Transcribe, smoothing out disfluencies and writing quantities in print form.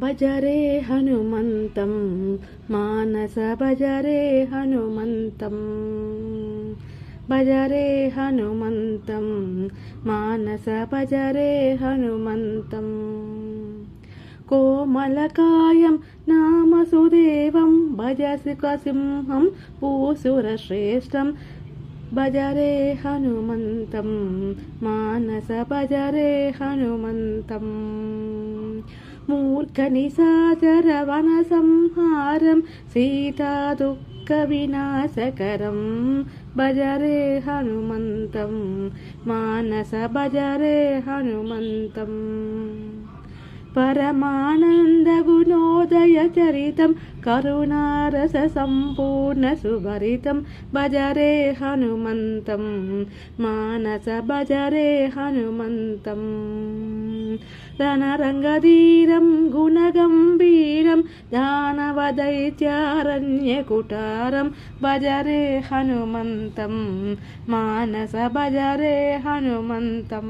భజరే హనుమంతం మానస భజరే హనుమంతం భజరే హనుమంతం మానస భజరే హనుమంతం కోమలకాయం నామసుదేవం భజసుకసింహం పూసురశ్రేష్టం భజరే హనుమంతం మానస భజరే హనుమంతం మూర్ఖనిశాచర వన సంహారం సీతా దుఃఖ వినాశకరం భజరే హనుమంతం మానస భజరే హనుమంతం పరమానంద గుణోదయ చరితం కరుణారస సంపూర్ణ సుభరితం భజరే హనుమంతం మానస భజరే హనుమంతం రణరంగధీరం గుణగంభీరం దానవదైత్యారణ్యకుటారం భజరే హనుమంతం మానస భజరే హనుమంతం